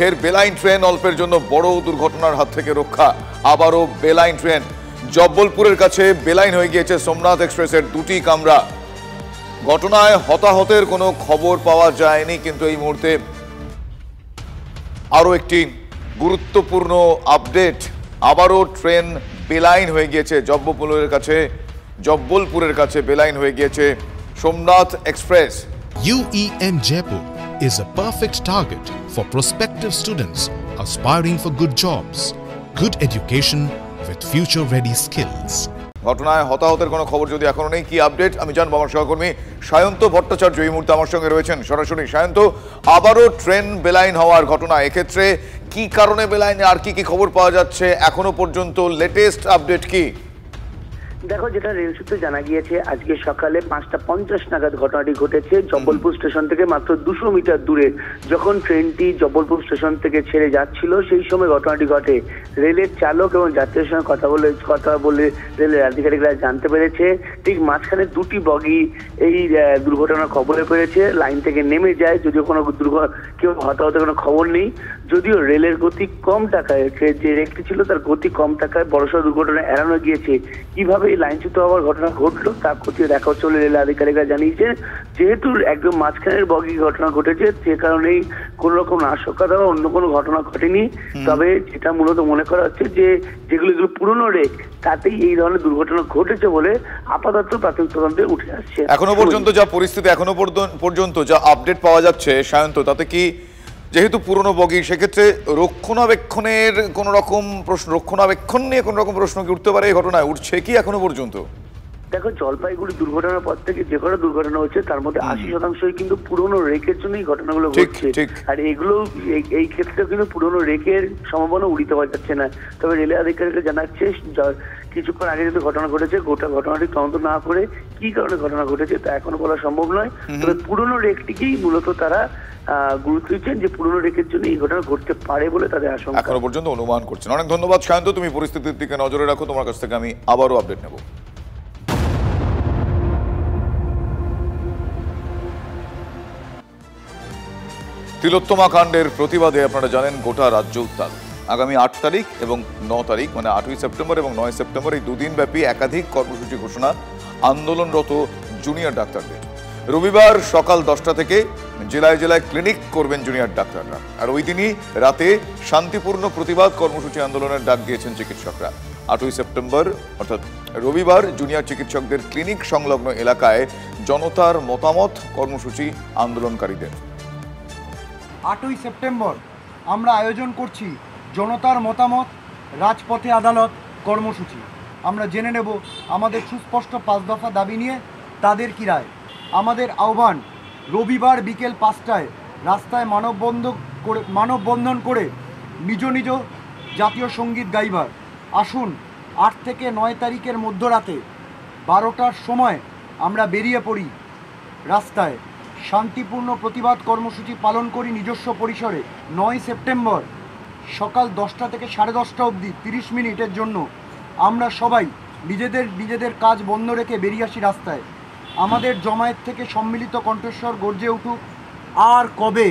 ফের বেলাইন ট্রেন, অল্পের জন্য বড় দুর্ঘটনার হাত থেকে রক্ষা। আবারও বেলাইন ট্রেন, জব্বলপুরের কাছে বেলাইন হয়ে গিয়েছে সোমনাথ এক্সপ্রেসের দুটি কামরা। ঘটনায় হতাহতের কোনো খবর পাওয়া যায়নি, কিন্তু এই মুহূর্তে আরও একটি গুরুত্বপূর্ণ আপডেট। আবারও ট্রেন বেলাইন হয়ে গিয়েছে জব্বলপুরের কাছে বেলাইন হয়ে গিয়েছে Somnath express. UEM Jaipur is a perfect target for prospective students aspiring for good jobs, good education with future-ready skills. ঘটনায় হতাহতের কোনো খবর যদি এখনো নেই, কি আপডেট আমি জানবো আমার সহকর্মী সায়ন্ত ভট্টাচার্য এই মুহূর্তে আমার সঙ্গে রয়েছেন সরাসরি। সায়ন্ত, আবারও ট্রেন বেলাইন হওয়ার ঘটনা, এক্ষেত্রে কি কারণে বেলাইনে, আর কি কি খবর পাওয়া যাচ্ছে এখনো পর্যন্ত, লেটেস্ট আপডেট কি? দেখো, যেটা রেল সূত্রে জানা গিয়েছে, আজকে সকালে 5:50 নাগাদ ঘটনাটি ঘটেছে। জব্বলপুর স্টেশন থেকে মাত্র 200 মিটার দূরে যখন ট্রেনটি জব্বলপুর স্টেশন থেকে ছেড়ে যাচ্ছিল, সেই সময় ঘটনাটি ঘটে। রেলের চালক এবং যাত্রীদের সঙ্গে কথা বলে রেলের আধিকারিকরা জানতে পেরেছে ঠিক মাঝখানে দুটি বগি এই দুর্ঘটনার খবরে পেয়েছে, লাইন থেকে নেমে যায়। যদিও কোনো কেউ হতাহতের কোনো খবর নেই, যদিও রেলের গতি কম টাকায়, যে রেলটি ছিল তার গতি কম টাকায় বড়সড় দুর্ঘটনা এড়ানো গিয়েছে। কিভাবে এই লাইনচ্যুত হওয়ার ঘটনা ঘটলো তা খতিয়ে দেখা চলে রেল আধিকারিকরা জানিয়েছে। যেহেতু একদম মাঝখানের বগি ঘটনা ঘটেছে, সে কারণেই কোন রকম নাশকতা বা অন্য কোনো ঘটনা ঘটেনি। তবে যেটা মূলত মনে করা হচ্ছে যে যেগুলো পুরনো রেক, তাতেই এই ধরনের দুর্ঘটনা ঘটেছে বলে আপাতত প্রাথমিক তদন্তে উঠে আসছে। এখনো পর্যন্ত যা পরিস্থিতি, এখনো পর্যন্ত যা আপডেট পাওয়া যাচ্ছে সায়ন্ত, তাতে কি যেহেতু পুরনো বগি, সেক্ষেত্রে রক্ষণাবেক্ষণের কোন রকম প্রশ্ন, রক্ষণাবেক্ষণ নিয়ে কোন রকম প্রশ্ন কি উঠতে পারে এই ঘটনায়, উঠছে কি এখনো পর্যন্ত? দেখো, জলপাইগুড়ি দুর্ঘটনার পর থেকে যে কোনো দুর্ঘটনা হচ্ছে তার মধ্যে 80% কিন্তু পুরনো রেকের জন্যই ঘটনাগুলো ঘটছে। আর এগুলো এই ক্ষেত্রে কিন্তু পুরনো রেকের সম্ভাবনা উড়িতে পারা যাচ্ছে না। তবে রেল আধিকারিকরা জানাচ্ছে কিছুক্ষণ আগে যদি ঘটনা ঘটেছে, গোটা ঘটনাটি তদন্ত না করে কি কারণে ঘটনা ঘটেছে তা এখনো বলা সম্ভব নয়। তবে পুরনো রেকটিকেই মূলত তারা গুরুত্ব দিচ্ছেন, যে পুরনো রেকের জন্য এই ঘটনা ঘটতে পারে বলে তাদের আশঙ্কা এখনো পর্যন্ত অনুমান করছেন। অনেক ধন্যবাদ সায়ন্ত, তুমি পরিস্থিতির দিকে নজরে রাখো। তোমার কাছ থেকে আমি আবারও আপডেট নেব। তিলোত্তমা কাণ্ডের প্রতিবাদে আপনারা জানেন গোটা রাজ্য উত্তাল। আগামী 8 তারিখ এবং 9 তারিখ মানে 8ই সেপ্টেম্বর এবং 9 সেপ্টেম্বর এই দুদিন ব্যাপী একাধিক কর্মসূচি ঘোষণা আন্দোলনরত জুনিয়র ডাক্তারদের। রবিবার সকাল 10টা থেকে জেলায় জেলায় ক্লিনিক করবেন জুনিয়র ডাক্তাররা, আর ওই দিনই রাতে শান্তিপূর্ণ প্রতিবাদ কর্মসূচি আন্দোলনের ডাক দিয়েছেন চিকিৎসকরা। 8ই সেপ্টেম্বর অর্থাৎ রবিবার জুনিয়র চিকিৎসকদের ক্লিনিক সংলগ্ন এলাকায় জনতার মতামত কর্মসূচি আন্দোলনকারীদের। 8ই সেপ্টেম্বর আমরা আয়োজন করছি জনতার মতামত রাজপথে আদালত কর্মসূচি। আমরা জেনে নেব আমাদের সুস্পষ্ট 5 দফা দাবি নিয়ে তাদের কি রায়। আমাদের আহ্বান, রবিবার বিকেল 5টায় রাস্তায় মানববন্ধন করে নিজ নিজ জাতীয় সঙ্গীত গাইবার। আসুন 8 থেকে 9 তারিখের মধ্যরাতে 12টার সময় আমরা বেরিয়ে পড়ি রাস্তায়, শান্তিপূর্ণ প্রতিবাদ কর্মসূচি পালন করি নিজস্ব পরিসরে। 9 সেপ্টেম্বর সকাল 10টা থেকে 10:30 অবধি 30 মিনিটের জন্য আমরা সবাই নিজেদের কাজ বন্ধ রেখে বেরিয়ে আসি রাস্তায়। আমাদের জমায়েত থেকে সম্মিলিত কণ্ঠস্বর গর্জে উঠুক, আর কবে।